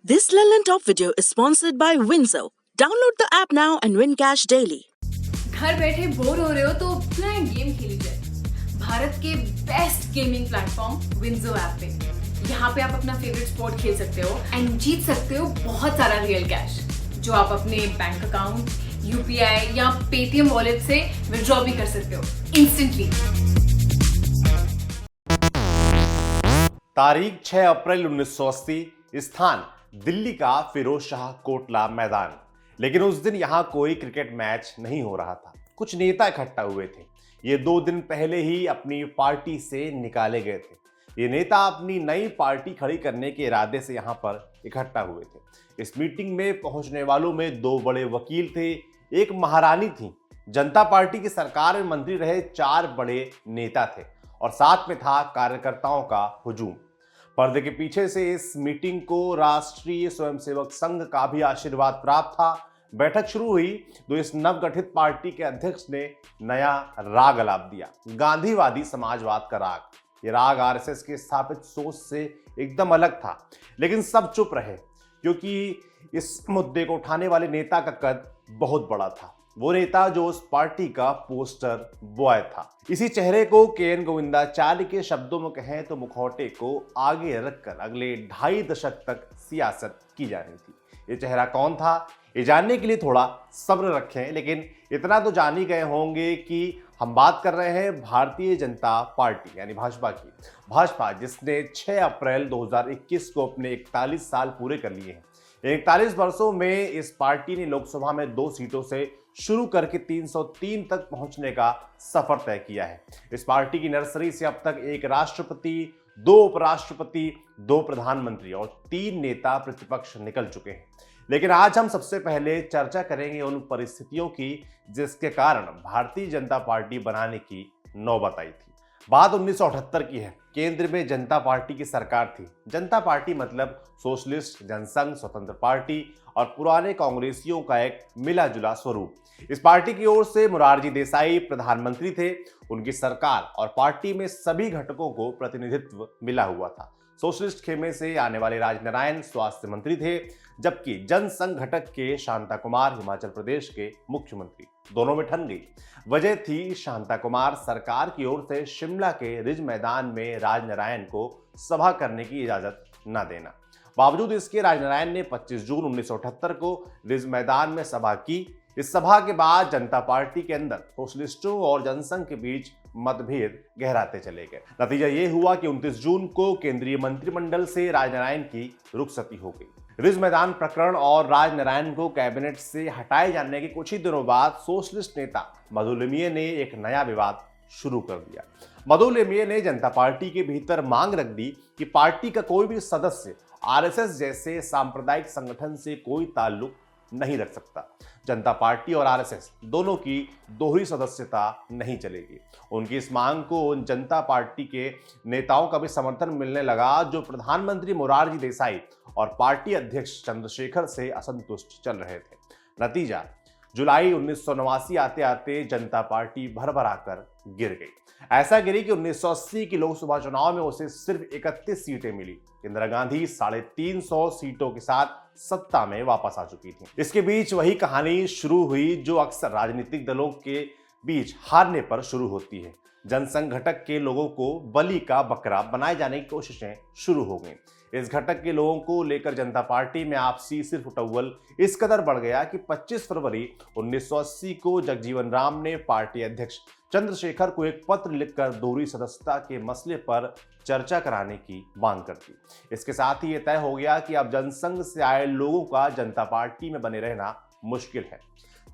This Lelland Top video is sponsored by Windsor. Download the app now and win cash daily. घर बैठे bore हो रहे हो तो क्यों एक गेम खेली जाए। भारत के best gaming platform WinZO app पे यहाँ पे आप अपना फेवरेट स्पोर्ट खेल सकते हो एंड जीत सकते हो बहुत सारा रियल कैश जो आप अपने बैंक अकाउंट, यूपीआई या पेटीएम वॉलेट से विड्रॉ भी कर सकते हो इंस्टेंटली। तारीख 6 अप्रैल 1980, स्थान दिल्ली का फिरोज शाह कोटला मैदान। लेकिन उस दिन यहां कोई क्रिकेट मैच नहीं हो रहा था। कुछ नेता इकट्ठा हुए थे। ये 2 दिन पहले ही अपनी पार्टी से निकाले गए थे। ये नेता अपनी नई पार्टी खड़ी करने के इरादे से यहां पर इकट्ठा हुए थे। इस मीटिंग में पहुंचने वालों में 2 बड़े वकील थे, एक महारानी थी, जनता पार्टी की सरकार में मंत्री रहे 4 बड़े नेता थे और साथ में था कार्यकर्ताओं का हुजूम। पर्दे के पीछे से इस मीटिंग को राष्ट्रीय स्वयंसेवक संघ का भी आशीर्वाद प्राप्त था। बैठक शुरू हुई तो इस नवगठित पार्टी के अध्यक्ष ने नया राग अलाप दिया, गांधीवादी समाजवाद का राग। ये राग आरएसएस के स्थापित सोच से एकदम अलग था। लेकिन सब चुप रहे क्योंकि इस मुद्दे को उठाने वाले नेता का कद बहुत बड़ा था। वो नेता जो उस पार्टी का पोस्टर बॉय था। इसी चेहरे को के.एन. गोविंदाचार्य के शब्दों में कहें तो मुखौटे को आगे रखकर अगले 2.5 दशक तक सियासत की जानी थी। ये चेहरा कौन था, ये जानने के लिए थोड़ा सब्र रखें। लेकिन इतना तो जान ही गए होंगे कि हम बात कर रहे हैं भारतीय जनता पार्टी यानी भाजपा की। भाजपा जिसने 6 अप्रैल 2021 को अपने 41 साल पूरे कर लिए हैं। 41 वर्षों में इस पार्टी ने लोकसभा में 2 सीटों से शुरू करके 303 तक पहुंचने का सफर तय किया है। इस पार्टी की नर्सरी से अब तक 1 राष्ट्रपति, 2 उपराष्ट्रपति, 2 प्रधानमंत्री और 3 नेता प्रतिपक्ष निकल चुके हैं। लेकिन आज हम सबसे पहले चर्चा करेंगे उन परिस्थितियों की जिसके कारण भारतीय जनता पार्टी बनाने की नौबत आई थी। बात 1978 की है। केंद्र में जनता पार्टी की सरकार थी। जनता पार्टी मतलब सोशलिस्ट, जनसंघ, स्वतंत्र पार्टी और पुराने कांग्रेसियों का एक मिला जुला स्वरूप। इस पार्टी की ओर से मोरारजी देसाई प्रधानमंत्री थे। उनकी सरकार और पार्टी में सभी घटकों को प्रतिनिधित्व मिला हुआ था। सोशलिस्ट खेमे से आने वाले राजनारायण स्वास्थ्य मंत्री थे, जबकि जनसंघ घटक के शांता कुमार हिमाचल प्रदेश के मुख्यमंत्री। दोनों में ठन गई। वजह थी शांता कुमार सरकार की ओर से शिमला के रिज मैदान में राजनारायण को सभा करने की इजाजत न देना। बावजूद इसके राजनारायण ने 25 जून 1978 को रिज मैदान में सभा की। इस सभा के बाद जनता पार्टी के अंदर सोशलिस्टों और जनसंघ के बीच मतभेद गहराते चले गए। नतीजा ये हुआ कि 29 जून को केंद्रीय मंत्रिमंडल से राजनारायण की रुखसती हो गई। रिज मैदान प्रकरण और राजनारायण को कैबिनेट से हटाए जाने के कुछ ही दिनों बाद सोशलिस्ट नेता मधु लिमये ने एक नया विवाद शुरू कर दिया। मधु लिमये ने जनता पार्टी के भीतर मांग रख दी कि पार्टी का कोई भी सदस्य आरएसएस जैसे सांप्रदायिक संगठन से कोई ताल्लुक नहीं रख सकता। जनता पार्टी और आरएसएस दोनों की दोहरी सदस्यता नहीं चलेगी। उनकी इस मांग को उन जनता पार्टी के नेताओं का भी समर्थन मिलने लगा जो प्रधानमंत्री मोरारजी देसाई और पार्टी अध्यक्ष चंद्रशेखर से असंतुष्ट चल रहे थे। नतीजा जुलाई 1989 आते आते जनता पार्टी भरभरा कर गिर गई। ऐसा गिरी कि 1980 की लोकसभा चुनाव में उसे सिर्फ 31 सीटें मिली। इंदिरा गांधी 350 सीटों के साथ सत्ता में वापस आ चुकी थी। इसके बीच वही कहानी शुरू हुई जो अक्सर राजनीतिक दलों के बीच हारने पर शुरू होती है। जनसंघ घटक के लोगों को बलि का बकरा बनाए जाने की कोशिशें शुरू हो गई। इस घटक के लोगों को लेकर जनता पार्टी में आपसी सिर्फ उटव्वल इस कदर बढ़ गया कि 25 फरवरी 1980 को जगजीवन राम ने पार्टी अध्यक्ष चंद्रशेखर को एक पत्र लिखकर दोहरी सदस्यता के मसले पर चर्चा कराने की मांग कर दी। इसके साथ ही यह तय हो गया कि अब जनसंघ से आए लोगों का जनता पार्टी में बने रहना मुश्किल है।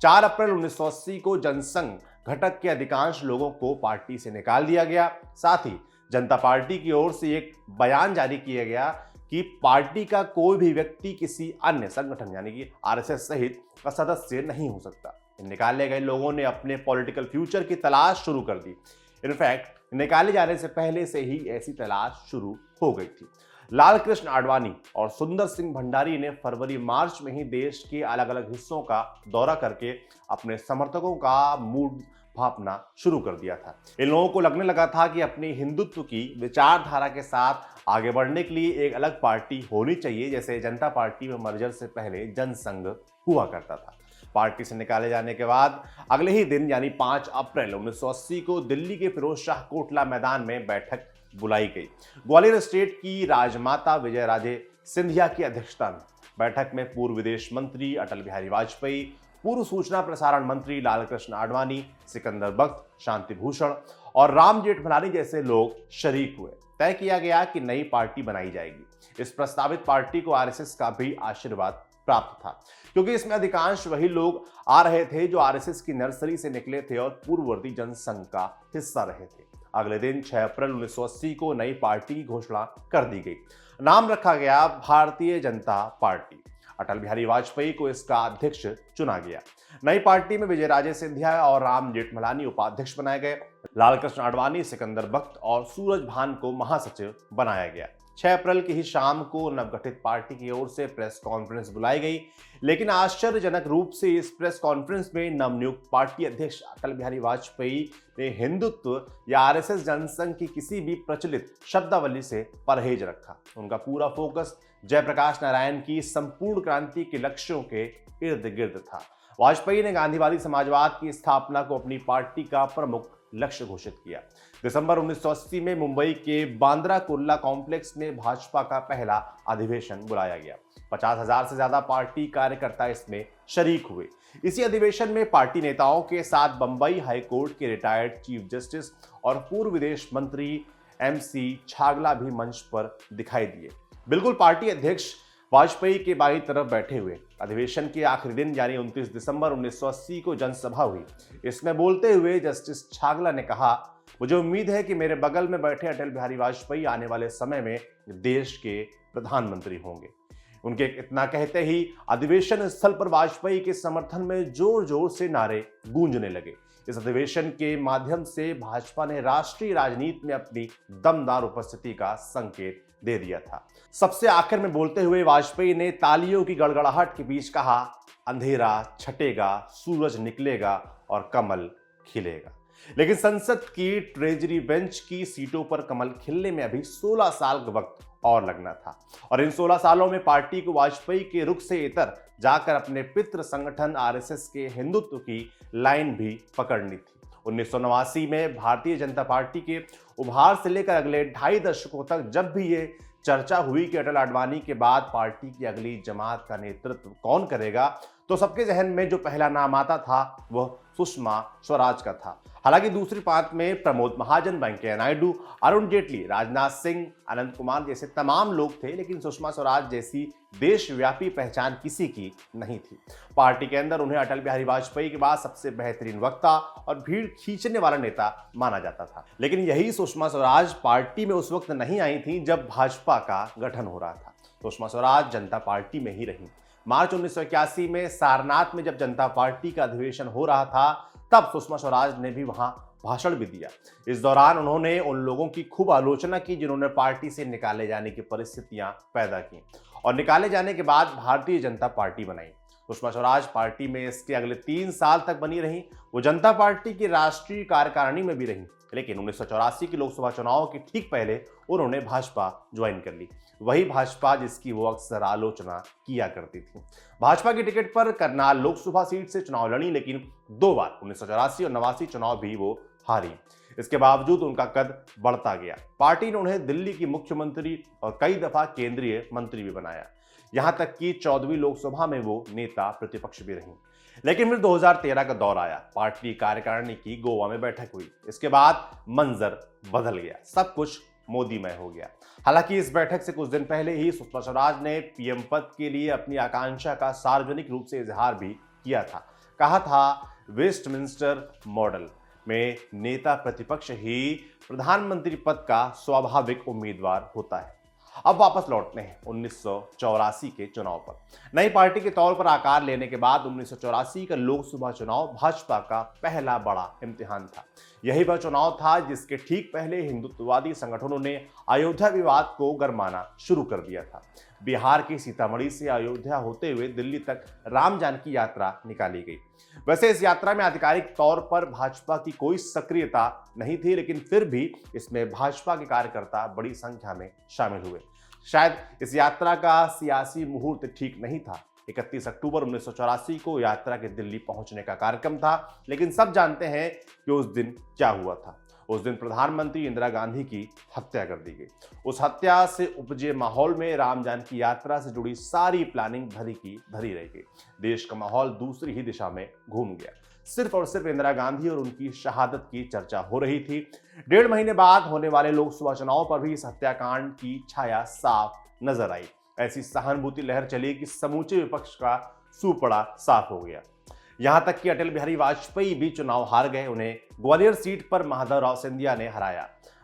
4 अप्रैल 1980 को जनसंघ घटक के अधिकांश लोगों को पार्टी से निकाल दिया गया। साथ ही जनता पार्टी की ओर से एक बयान जारी किया गया कि पार्टी का कोई भी व्यक्ति किसी अन्य संगठन यानी कि आरएसएस सहित का सदस्य नहीं हो सकता। निकाले गए लोगों ने अपने पॉलिटिकल फ्यूचर की तलाश शुरू कर दी। इनफैक्ट निकाले जाने से पहले से ही ऐसी तलाश शुरू हो गई थी। लाल कृष्ण आडवाणी और सुंदर सिंह भंडारी ने फरवरी मार्च में ही देश के अलग अलग हिस्सों का दौरा करके अपने समर्थकों का मूड भापना शुरू कर दिया था। इन लोगों को लगने लगा था कि अपनी हिंदुत्व की विचारधारा के साथ आगे बढ़ने के लिए एक अलग पार्टी होनी चाहिए, जैसे जनता पार्टी में मर्जर से पहले जनसंघ हुआ करता था। पार्टी से निकाले जाने के बाद अगले ही दिन यानी 5 अप्रैल 1980 को दिल्ली के फिरोज शाह कोटला मैदान में बैठक बुलाई गई। ग्वालियर स्टेट की राजमाता विजय राजे सिंधिया की अध्यक्षता में बैठक में पूर्व विदेश मंत्री अटल बिहारी वाजपेयी, पूर्व सूचना प्रसारण मंत्री लालकृष्ण आडवाणी, सिकंदर बख्त, शांति भूषण और राम जेठमलानी जैसे लोग शरीक हुए। तय किया गया कि नई पार्टी बनाई जाएगी। इस प्रस्तावित पार्टी को आरएसएस का भी आशीर्वाद प्राप्त था, क्योंकि इसमें अधिकांश वही लोग आ रहे थे जो आरएसएस की नर्सरी से निकले थे और पूर्ववर्ती जनसंघ का हिस्सा रहे थे। अगले दिन 6 अप्रैल 1980 को नई पार्टी की घोषणा कर दी गई। नाम रखा गया भारतीय जनता पार्टी। अटल बिहारी वाजपेयी को इसका अध्यक्ष चुना गया। नई पार्टी में विजय राजे सिंधिया और राम जेठमलानी उपाध्यक्ष बनाए गए। लालकृष्ण आडवाणी, सिकंदर बख्त और सूरज भान को महासचिव बनाया गया। 6 अप्रैल की ही शाम को नवगठित पार्टी की ओर से प्रेस कॉन्फ्रेंस बुलाई गई, लेकिन आश्चर्यजनक रूप से इस प्रेस कॉन्फ्रेंस में नवनियुक्त पार्टी अध्यक्ष अटल बिहारी वाजपेयी ने हिंदुत्व या आरएसएस जनसंघ की किसी भी प्रचलित शब्दावली से परहेज रखा। उनका पूरा फोकस जयप्रकाश नारायण की संपूर्ण क्रांति के लक्ष्यों के इर्द गिर्द था। वाजपेयी ने गांधीवादी समाजवाद की स्थापना को अपनी पार्टी का प्रमुख लक्ष्य घोषित किया। दिसंबर 1980 में मुंबई के बांद्रा कुर्ला कॉम्प्लेक्स में भाजपा का पहला अधिवेशन बुलाया गया। 50,000 से ज्यादा पार्टी कार्यकर्ता इसमें शरीक हुए। इसी अधिवेशन में पार्टी नेताओं के साथ बंबई हाईकोर्ट के रिटायर्ड चीफ जस्टिस और पूर्व विदेश मंत्री MC छागला भी मंच पर दिखाई दिए, बिल्कुल पार्टी अध्यक्ष वाजपेयी के बाईं तरफ बैठे हुए। अधिवेशन के आखिरी दिन यानी 29 दिसंबर 1980 को जनसभा हुई। इसमें बोलते हुए जस्टिस छागला ने कहा, मुझे उम्मीद है कि मेरे बगल में बैठे अटल बिहारी वाजपेयी आने वाले समय में देश के प्रधानमंत्री होंगे। उनके इतना कहते ही अधिवेशन स्थल पर वाजपेयी के समर्थन में जोर जोर से नारे गूंजने लगे। इस अधिवेशन के माध्यम से भाजपा ने राष्ट्रीय राजनीति में अपनी दमदार उपस्थिति का संकेत दे दिया था। सबसे आखिर में बोलते हुए वाजपेयी ने तालियों की गड़गड़ाहट के बीच कहा, अंधेरा छटेगा, सूरज निकलेगा और कमल खिलेगा। लेकिन संसद की ट्रेजरी बेंच की सीटों पर कमल खिलने में अभी 16 साल का वक्त और लगना था, और इन 16 सालों में पार्टी को वाजपेयी के रुख से इतर जाकर अपने पितृ संगठन आरएसएस के हिंदुत्व की लाइन भी पकड़नी थी। 1989 में भारतीय जनता पार्टी के उभार से लेकर अगले 2.5 दशकों तक जब भी ये चर्चा हुई कि अटल आडवाणी के बाद पार्टी की अगली जमात का नेतृत्व कौन करेगा, तो सबके जहन में जो पहला नाम आता था वह सुषमा स्वराज का था। हालांकि दूसरी पांत में प्रमोद महाजन, वेंकैया नायडू, अरुण जेटली, राजनाथ सिंह, अनंत कुमार जैसे तमाम लोग थे, लेकिन सुषमा स्वराज जैसी देशव्यापी पहचान किसी की नहीं थी। पार्टी के अंदर उन्हें अटल बिहारी वाजपेयी के बाद सबसे बेहतरीन वक्ता और भीड़ खींचने वाला नेता माना जाता था। लेकिन यही सुषमा स्वराज पार्टी में उस वक्त नहीं आई थी जब भाजपा का गठन हो रहा था। सुषमा स्वराज जनता पार्टी में ही रही। मार्च 1981 में सारनाथ में जब जनता पार्टी का अधिवेशन हो रहा था, तब सुषमा स्वराज ने भी वहां भाषण भी दिया। इस दौरान उन्होंने उन लोगों की खूब आलोचना की जिन्होंने पार्टी से निकाले जाने की परिस्थितियां पैदा की, और निकाले जाने के बाद भारतीय जनता पार्टी बनाई। सुषमा स्वराज पार्टी में इसके अगले 3 साल तक बनी रही। वो जनता पार्टी की राष्ट्रीय कार्यकारिणी में भी रही, लेकिन 1984 के लोकसभा चुनाव के ठीक पहले उन्होंने भाजपा ज्वाइन कर ली, वही भाजपा जिसकी वो अक्सर आलोचना किया करती थी। भाजपा की टिकट पर करनाल लोकसभा सीट से चुनाव लड़ी, लेकिन 2 बार 1984 और 89 चुनाव भी वो हारी। इसके बावजूद उनका कद बढ़ता गया। पार्टी ने उन्हें दिल्ली की मुख्यमंत्री और कई दफा केंद्रीय मंत्री भी बनाया। यहां तक कि 14वीं लोकसभा में वो नेता प्रतिपक्ष भी रही। लेकिन फिर 2013 का दौर आया। पार्टी कार्यकारिणी की गोवा में बैठक हुई। इसके बाद मंजर बदल गया, सब कुछ मोदीमय हो गया। हालांकि इस बैठक से कुछ दिन पहले ही सुषमा स्वराज ने पीएम पद के लिए अपनी आकांक्षा का सार्वजनिक रूप से इजहार भी किया था। कहा था, वेस्टमिंस्टर मॉडल में नेता प्रतिपक्ष ही प्रधानमंत्री पद का स्वाभाविक उम्मीदवार होता है। अब वापस लौटते हैं 1984 के चुनाव पर। नई पार्टी के तौर पर आकार लेने के बाद 1984 का लोकसभा चुनाव भाजपा का पहला बड़ा इम्तिहान था। यही वह चुनाव था जिसके ठीक पहले हिंदुत्ववादी संगठनों ने अयोध्या विवाद को गरमाना शुरू कर दिया था। बिहार के सीतामढ़ी से अयोध्या होते हुए दिल्ली तक राम जानकी यात्रा निकाली गई। वैसे इस यात्रा में आधिकारिक तौर पर भाजपा की कोई सक्रियता नहीं थी, लेकिन फिर भी इसमें भाजपा के कार्यकर्ता बड़ी संख्या में शामिल हुए। शायद इस यात्रा का सियासी मुहूर्त ठीक नहीं था। 31 अक्टूबर 1984 को यात्रा के दिल्ली पहुंचने का कार्यक्रम था, लेकिन सब जानते हैं कि उस दिन क्या हुआ था। उस दिन प्रधानमंत्री इंदिरा गांधी की हत्या कर दी गई। उस हत्या से उपजे माहौल में राम जानकी यात्रा से जुड़ी सारी प्लानिंग धरी की धरी रह गई। देश का माहौल दूसरी ही दिशा में घूम गया। सिर्फ और सिर्फ इंदिरा गांधी और उनकी शहादत की चर्चा हो रही थी। 1.5 महीने बाद होने वाले लोकसभा चुनाव पर भी इस हत्याकांड की छाया साफ नजर आई। ऐसी सहानुभूति लहर चली कि समूचे विपक्ष का सूपड़ा साफ हो गया। यहां तक कि अटल बिहारी वाजपेयी भी चुनाव हार गए। उन्हें ग्वालियर सीट पर माधवराव सिंधिया ने हराया।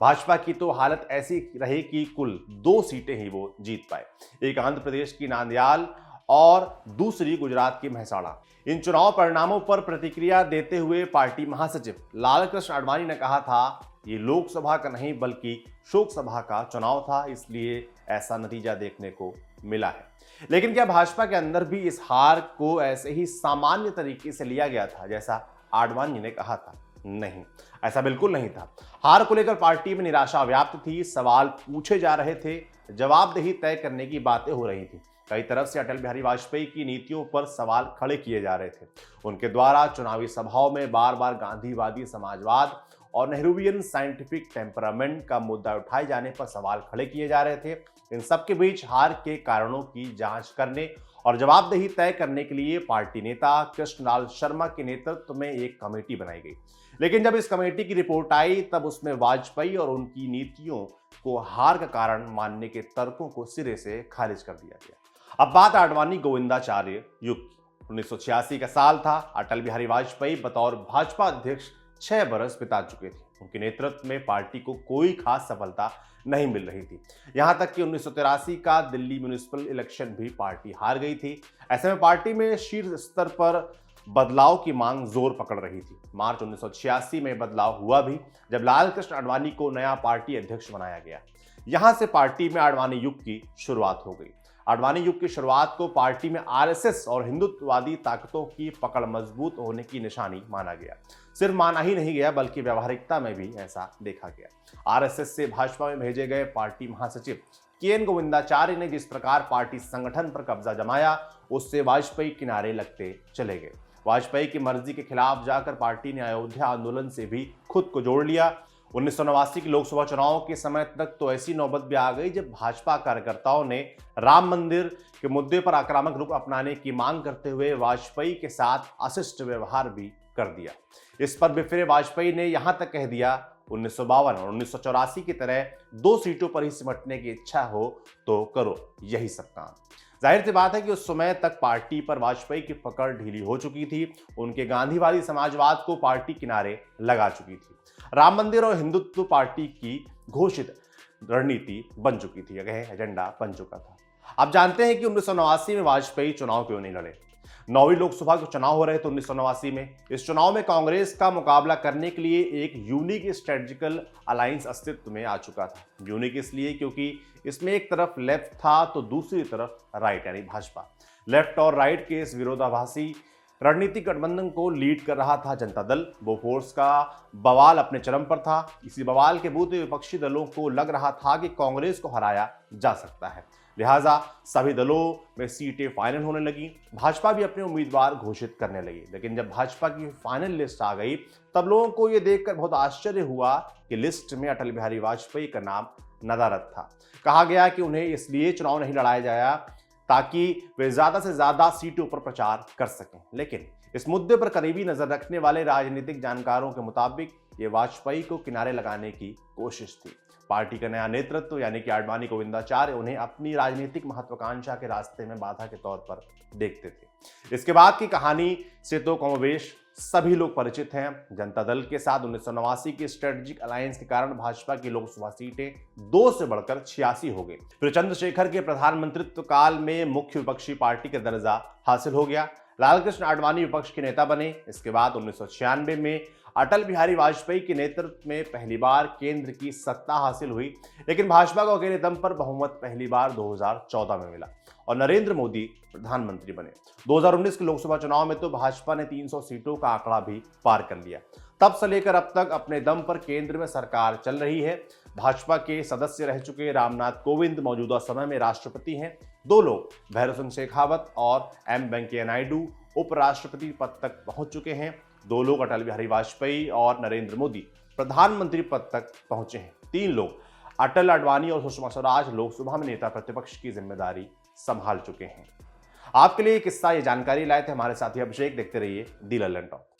भाजपा की तो हालत ऐसी रही कि कुल 2 सीटें ही वो जीत पाए, एक आंध्र प्रदेश की नांदयाल और दूसरी गुजरात की मेहसाणा। इन चुनाव परिणामों पर प्रतिक्रिया देते हुए पार्टी महासचिव लालकृष्ण आडवाणी ने कहा था, ये लोकसभा का नहीं बल्कि शोक सभा का चुनाव था, इसलिए ऐसा नतीजा देखने को मिला है। लेकिन क्या भाजपा के अंदर भी इस हार को ऐसे ही सामान्य तरीके से लिया गया था जैसा आडवाणी ने कहा था? नहीं, ऐसा बिल्कुल नहीं था। हार को लेकर पार्टी में निराशा व्याप्त थी। सवाल पूछे जा रहे थे, जवाबदेही तय करने की बातें हो रही थी। कई तरफ से अटल बिहारी वाजपेयी की नीतियों पर सवाल खड़े किए जा रहे थे। उनके द्वारा चुनावी सभाओं में बार बार गांधीवादी समाजवाद और नेहरूवियन साइंटिफिक टेम्परामेंट का मुद्दा उठाए जाने पर सवाल खड़े किए जा रहे थे। इन सबके बीच हार के कारणों की जांच करने और जवाबदेही तय करने के लिए पार्टी नेता कृष्णलाल शर्मा के नेतृत्व में एक कमेटी बनाई गई। लेकिन जब इस कमेटी की रिपोर्ट आई, तब उसमें वाजपेयी और उनकी नीतियों को हार का कारण मानने के तर्कों को सिरे से खारिज कर दिया गया। अब बात आडवाणी गोविंदाचार्य युग की। 1986 का साल था। अटल बिहारी वाजपेयी बतौर भाजपा अध्यक्ष 6 बरस बिता चुके थे। उनके नेतृत्व में पार्टी को कोई खास सफलता नहीं मिल रही थी। यहां तक कि 1983 का दिल्ली म्युनिसिपल इलेक्शन भी पार्टी हार गई थी। ऐसे में पार्टी में शीर्ष स्तर पर बदलाव की मांग जोर पकड़ रही थी। मार्च 1986 में बदलाव हुआ भी, जब लालकृष्ण आडवाणी को नया पार्टी अध्यक्ष बनाया गया। यहां से पार्टी में आडवाणी युग की शुरुआत हो गई। आडवाणी युग की शुरुआत को पार्टी में आरएसएस और हिंदुत्ववादी ताकतों की पकड़ मजबूत होने की निशानी माना गया। सिर्फ माना ही नहीं गया, बल्कि व्यवहारिकता में भी ऐसा देखा गया। आरएसएस से भाजपा में भेजे गए पार्टी महासचिव के.एन. गोविंदाचार्य ने जिस प्रकार पार्टी संगठन पर कब्जा जमाया, उससे वाजपेयी किनारे लगते चले गए। वाजपेयी की मर्जी के खिलाफ जाकर पार्टी ने अयोध्या आंदोलन से भी खुद को जोड़ लिया। 1989 के लोकसभा चुनाव के समय तक तो ऐसी नौबत भी आ गई जब भाजपा कार्यकर्ताओं ने राम मंदिर के मुद्दे पर आक्रामक रुख अपनाने की मांग करते हुए वाजपेयी के साथ अशिष्ट व्यवहार भी कर दिया। इस पर बिफरे वाजपेयी ने यहां तक कह दिया, 1952 और 1984 की तरह 2 सीटों पर ही सिमटने की इच्छा हो तो करो यही सब काम। जाहिर सी बात है कि उस समय तक पार्टी पर वाजपेयी की पकड़ ढीली हो चुकी थी। उनके गांधीवादी समाजवाद को पार्टी किनारे लगा चुकी थी। राम मंदिर और हिंदुत्व पार्टी की घोषित रणनीति बन चुकी थी, एजेंडा बन चुका था। आप जानते हैं कि 1989 में वाजपेयी चुनाव क्यों नहीं लड़े। 9वीं लोकसभा के चुनाव हो रहे थे 1989 में। इस चुनाव में कांग्रेस का मुकाबला करने के लिए एक यूनिक स्ट्रेटेजिकल अलायंस अस्तित्व में आ चुका था। यूनिक इसलिए क्योंकि इसमें एक तरफ लेफ्ट था तो दूसरी तरफ राइट, यानी भाजपा। लेफ्ट और राइट के इस विरोधाभासी रणनीतिक गठबंधन को लीड कर रहा था जनता दल। बोफोर्स का बवाल अपने चरम पर था। इसी बवाल के बूते विपक्षी दलों को लग रहा था कि कांग्रेस को हराया जा सकता है, लिहाजा सभी दलों में सीटें फाइनल होने लगी। भाजपा भी अपने उम्मीदवार घोषित करने लगी। लेकिन जब भाजपा की फाइनल लिस्ट आ गई, तब लोगों को यह देखकर बहुत आश्चर्य हुआ कि लिस्ट में अटल बिहारी वाजपेयी का नाम नदारद था। कहा गया कि उन्हें इसलिए चुनाव नहीं लड़ाया जाया ताकि वे ज्यादा से ज्यादा सीटों पर प्रचार कर सकें। लेकिन इस मुद्दे पर करीबी नजर रखने वाले राजनीतिक जानकारों के मुताबिक ये वाजपेयी को किनारे लगाने की कोशिश थी। पार्टी का नया नेतृत्व यानी कि आडवाणी गोविंदाचार्य उन्हें अपनी राजनीतिक महत्वाकांक्षा के रास्ते में बाधा के तौर पर देखते थे। इसके बाद की कहानी से तो कमोबेश सभी लोग परिचित हैं। जनता दल के साथ 1989 की स्ट्रेटेजिक अलायंस के कारण भाजपा की लोकसभा सीटें 2 से बढ़कर 86 हो गई। फिर चंद्रशेखर के प्रधानमंत्रित्व काल में मुख्य विपक्षी पार्टी का दर्जा हासिल हो गया। लालकृष्ण आडवाणी विपक्ष के नेता बने। इसके बाद 1996 में अटल बिहारी वाजपेयी के नेतृत्व में पहली बार केंद्र की सत्ता हासिल हुई, लेकिन भाजपा को अकेले दम पर बहुमत पहली बार 2014 में मिला और नरेंद्र मोदी प्रधानमंत्री बने। 2019 के लोकसभा चुनाव में तो भाजपा ने 300 सीटों का आंकड़ा भी पार कर लिया। तब से लेकर अब तक अपने दम पर केंद्र में सरकार चल रही है। भाजपा के सदस्य रह चुके रामनाथ कोविंद मौजूदा समय में राष्ट्रपति हैं। 2 लोग भैरव सिंह शेखावत और एम वेंकैया नायडू उपराष्ट्रपति पद तक पहुंच चुके हैं। 2 लोग अटल बिहारी वाजपेयी और नरेंद्र मोदी प्रधानमंत्री पद तक पहुंचे हैं। 3 लोग अटल आडवाणी और सुषमा स्वराज लोकसभा में नेता प्रतिपक्ष की जिम्मेदारी संभाल चुके हैं। आपके लिए ये किस्सा, ये जानकारी लाए थे हमारे साथी अभिषेक। देखते रहिए दी लल्लन टॉक।